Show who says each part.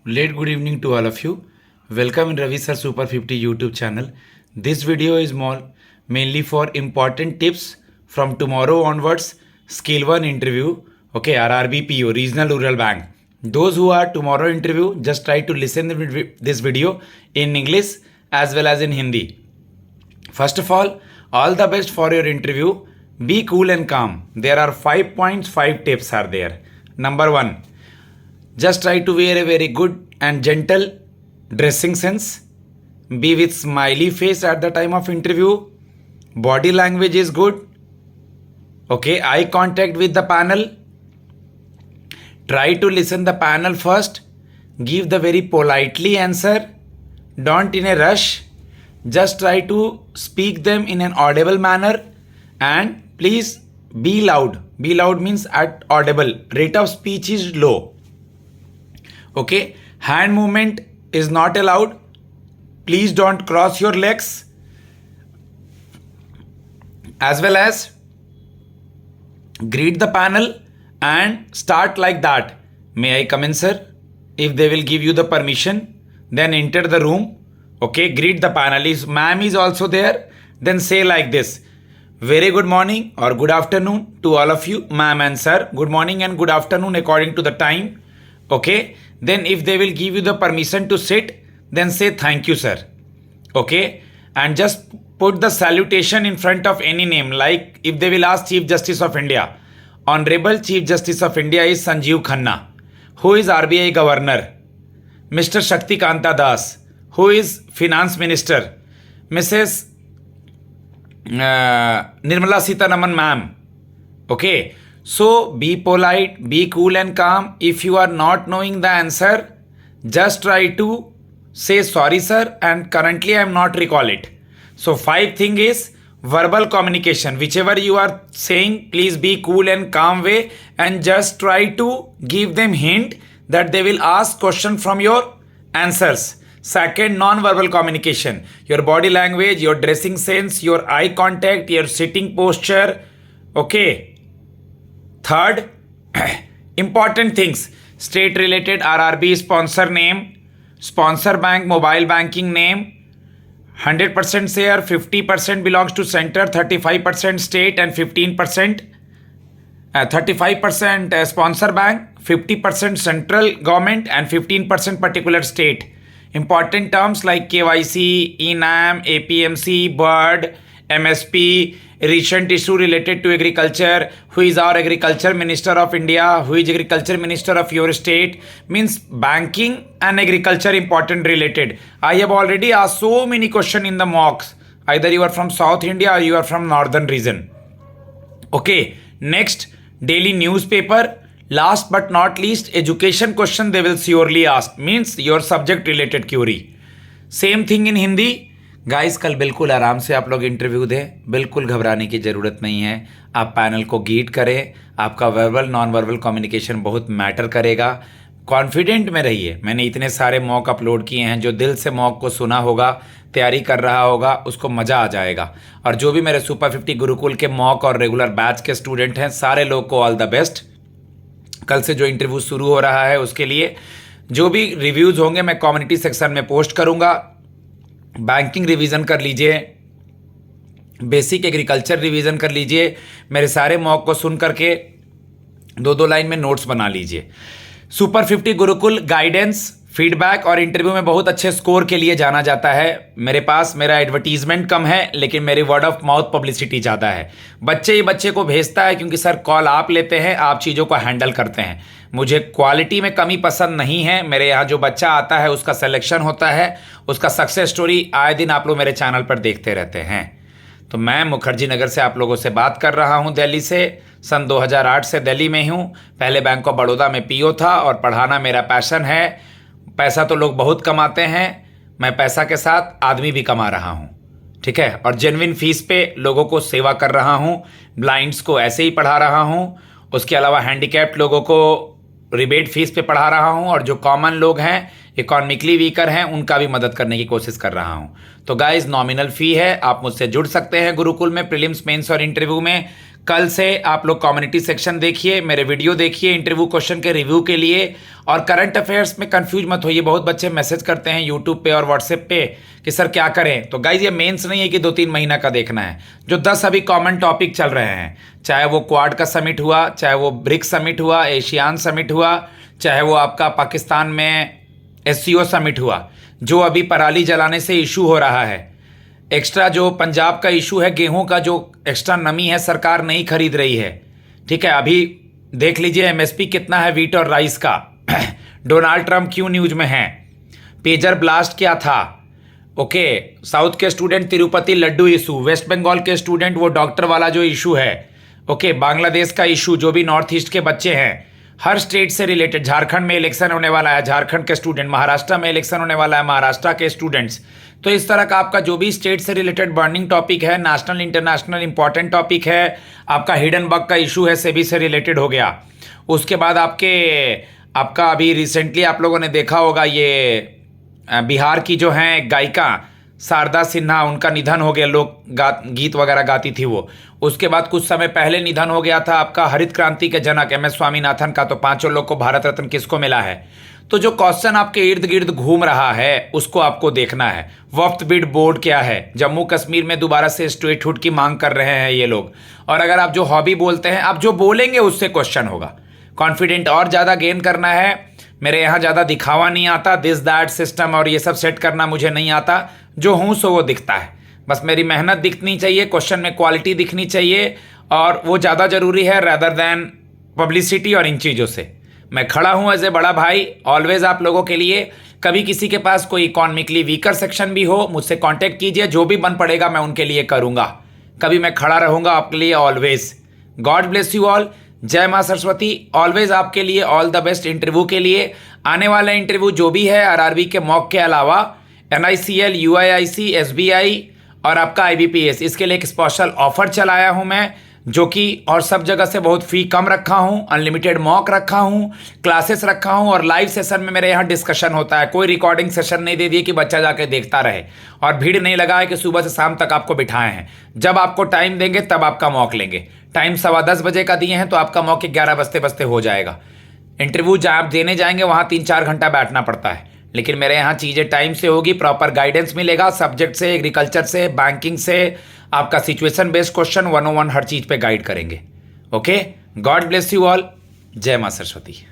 Speaker 1: Late good evening to all of you. Welcome in Ravi Sir Super 50 YouTube channel. This video is mainly for important tips from tomorrow onwards. Skill 1 interview. Okay, RRB PO, Regional Rural Bank. Those who are tomorrow interview, just try to listen to this video in English as well as in Hindi. First of all the best for your interview. Be cool and calm. There are 5 points, 5 tips are there. Number 1. Just try to wear a very good and gentle dressing sense. Be with smiley face at the time of interview. Body language is good. Okay, eye contact with the panel. Try to listen the panel first. Give the very politely answer. Don't in a rush. Just try to speak them in an audible manner. And please be loud. Be loud means at audible. Rate of speech is low. Okay, hand movement is not allowed. Please don't cross your legs. As well as greet the panel and start like that. May I come in, sir? If they will give you the permission, then enter the room. Okay, greet the panel. If ma'am is also there, then say like this. Very good morning or good afternoon to all of you, ma'am and sir. Good morning and good afternoon according to the time. Okay, then if they will give you the permission to sit, then say thank you, sir. Okay, and just put the salutation in front of any name. Like if they will ask Chief Justice of India, Honorable Chief Justice of India is Sanjeev Khanna, who is RBI Governor. Mr. Shakti Kanta Das, who is Finance Minister. Mrs. Nirmala Sitharaman ma'am. Okay, so be polite, be cool and calm. If you are not knowing the answer, just try to say sorry sir and currently I am not recall it. So 5 thing is verbal communication. Whichever you are saying, please be cool and calm way and just try to give them hint that they will ask question from your answers. Second, non-verbal communication. Your body language, your dressing sense, your eye contact, your sitting posture. Okay. Third, important things. State related RRB sponsor name, sponsor bank mobile banking name, 100% share, 50% belongs to center, 35% state and 15%, 35% sponsor bank, 50% central government and 15% particular state. Important terms like KYC, ENAM, APMC, BIRD, MSP, recent issue related to agriculture, who is our agriculture minister of India, who is agriculture minister of your state, means banking and agriculture important related. I have already asked so many questions in the mocks. Either you are from South India or you are from northern region. Okay, next, daily newspaper. Last but not least, education question they will surely ask, means your subject related query. Same thing in Hindi. Guys कल बिल्कुल आराम से आप लोग interview दें, बिल्कुल घबराने की ज़रूरत नहीं है. आप पैनल को गीट करें. आपका वर्बल नॉन वर्बल कम्युनिकेशन बहुत मैटर करेगा. कॉन्फिडेंट में रहिए. मैंने इतने सारे मॉक अपलोड किए हैं. जो दिल से मॉक को सुना होगा, तैयारी कर रहा होगा, उसको मज़ा आ जाएगा. और जो भी मेरे सुपर 50 गुरुकुल के मॉक और रेगुलर बैच के स्टूडेंट हैं, सारे लोग को ऑल द बेस्ट. कल से जो इंटरव्यू शुरू हो रहा है उसके लिए जो भी रिव्यूज़ होंगे मैं कम्युनिटी सेक्शन में पोस्ट करूँगा. बैंकिंग रिवीजन कर लीजिए, बेसिक एग्रीकल्चर रिवीजन कर लीजिए. मेरे सारे मॉक को सुन करके 2-2 लाइन में नोट्स बना लीजिए. सुपर 50 गुरुकुल गाइडेंस, फीडबैक और इंटरव्यू में बहुत अच्छे स्कोर के लिए जाना जाता है. मेरे पास मेरा एडवर्टीजमेंट कम है लेकिन मेरी वर्ड ऑफ माउथ पब्लिसिटी ज़्यादा है. बच्चे ही बच्चे को भेजता है क्योंकि सर कॉल आप लेते हैं, आप चीज़ों को हैंडल करते हैं. मुझे क्वालिटी में कमी पसंद नहीं है. मेरे यहाँ जो बच्चा आता है उसका सिलेक्शन होता है, उसका सक्सेस स्टोरी आए दिन आप लोग मेरे चैनल पर देखते रहते हैं. तो मैं मुखर्जी नगर से आप लोगों से बात कर रहा हूँ, दिल्ली से. सन 2008 से दिल्ली में हूँ. पहले बैंक ऑफ बड़ौदा में पीओ था और पढ़ाना मेरा पैशन है. पैसा तो लोग बहुत कमाते हैं, मैं पैसा के साथ आदमी भी कमा रहा हूँ. ठीक है, और जेन्युइन फीस पे लोगों को सेवा कर रहा हूँ. ब्लाइंड्स को ऐसे ही पढ़ा रहा हूँ. उसके अलावा हैंडीकैप्ड लोगों को रिबेट फीस पे पढ़ा रहा हूँ. और जो कॉमन लोग हैं, इकोनॉमिकली वीकर हैं, उनका भी मदद करने की कोशिश कर रहा हूँ. तो गाइज नॉमिनल फ़ी है, आप मुझसे जुड़ सकते हैं गुरुकुल में प्रीलिम्स मेंस और इंटरव्यू में. कल से आप लोग कम्युनिटी सेक्शन देखिए, मेरे वीडियो देखिए इंटरव्यू क्वेश्चन के रिव्यू के लिए। और करंट अफेयर्स में कंफ्यूज मत होइए, बहुत बच्चे मैसेज करते हैं यूट्यूब पे और व्हाट्सएप पे कि सर क्या करें। तो गाइज ये मेंस नहीं है कि 2-3 महीना का देखना है। जो 10 अभी कॉमन टॉपिक चल रहे हैं, चाहे वो क्वाड का समिट हुआ, चाहे वो ब्रिक्स समिट हुआ, एशियान समिट हुआ, चाहे वो आपका पाकिस्तान में SCO समिट हुआ, जो अभी पराली जलाने से इशू हो रहा है, एक्स्ट्रा जो पंजाब का इशू है, गेहूं का जो एक्स्ट्रा नमी है सरकार नहीं खरीद रही है, ठीक है। अभी देख लीजिए MSP कितना है वीट और राइस का। डोनाल्ड ट्रंप क्यों न्यूज में है, पेजर ब्लास्ट क्या था, ओके। साउथ के स्टूडेंट तिरुपति लड्डू इशू, वेस्ट बंगाल के स्टूडेंट वो डॉक्टर वाला जो इशू है, ओके। बांग्लादेश का इशू, जो भी नॉर्थ ईस्ट के बच्चे हैं, हर स्टेट से रिलेटेड। झारखंड में इलेक्शन होने वाला है, झारखंड के स्टूडेंट, महाराष्ट्र में इलेक्शन होने वाला है, महाराष्ट्र के स्टूडेंट्स। तो इस तरह का आपका जो भी स्टेट से रिलेटेड बर्निंग टॉपिक है, नेशनल इंटरनेशनल इंपॉर्टेंट टॉपिक है, आपका हिडन बग का इशू है, सेबी से रिलेटेड हो गया। उसके बाद आपका अभी रिसेंटली आप लोगों ने देखा होगा ये बिहार की जो हैं गायिका शारदा सिन्हा, उनका निधन हो गया। लोग गीत वगैरह गाती थी वो। उसके बाद कुछ समय पहले निधन हो गया था आपका हरित क्रांति के जनक MS स्वामीनाथन का। तो 5 लोग को भारत रत्न किसको मिला है। तो जो क्वेश्चन आपके इर्द गिर्द घूम रहा है उसको आपको देखना है। वक्फ बिड बोर्ड क्या है, जम्मू कश्मीर में दोबारा से स्टेटहुड की मांग कर रहे हैं ये लोग। और अगर आप जो हॉबी बोलते हैं, आप जो बोलेंगे उससे क्वेश्चन होगा। कॉन्फिडेंट और ज़्यादा गेन करना है। मेरे यहाँ ज़्यादा दिखावा नहीं आता, दिस दैट सिस्टम और ये सब सेट करना मुझे नहीं आता। जो हूँ सो वो दिखता है, बस मेरी मेहनत दिखनी चाहिए, क्वेश्चन में क्वालिटी दिखनी चाहिए, और वो ज़्यादा ज़रूरी है रेदर देन पब्लिसिटी और इन चीज़ों से। मैं खड़ा हूँ एज ए बड़ा भाई ऑलवेज आप लोगों के लिए। कभी किसी के पास कोई इकोनॉमिकली वीकर सेक्शन भी हो, मुझसे कांटेक्ट कीजिए, जो भी बन पड़ेगा मैं उनके लिए करूँगा। कभी मैं खड़ा रहूँगा आपके लिए always. God bless you all. जय माँ सरस्वती। ऑलवेज आपके लिए ऑल द बेस्ट इंटरव्यू के लिए। आने वाला इंटरव्यू जो भी है RRB के मॉक के अलावा NICL, UIIC, SBI और आपका IBPS, इसके लिए एक स्पेशल ऑफर चलाया हूं मैं, जो कि और सब जगह से बहुत फी कम रखा हूं। अनलिमिटेड मॉक रखा हूं, क्लासेस रखा हूं, और लाइव सेशन में मेरे यहाँ डिस्कशन होता है। कोई रिकॉर्डिंग सेशन नहीं दे दिए कि बच्चा जाके देखता रहे, और भीड़ नहीं लगा है कि सुबह से शाम तक आपको बिठाए हैं। जब आपको टाइम देंगे तब आपका मॉक लेंगे। टाइम 10:15 बजे का दिए हैं तो आपका मॉक 11 बजते बजते हो जाएगा। इंटरव्यू जहाँ आप देने जाएंगे वहाँ 3-4 घंटा बैठना पड़ता है, लेकिन मेरे यहाँ चीज़ें टाइम से होगी, प्रॉपर गाइडेंस मिलेगा सब्जेक्ट से, एग्रीकल्चर से, बैंकिंग से, आपका सिचुएशन बेस्ड क्वेश्चन 101 हर चीज़ पे गाइड करेंगे। Okay, God bless you all. जय माँ सरस्वती।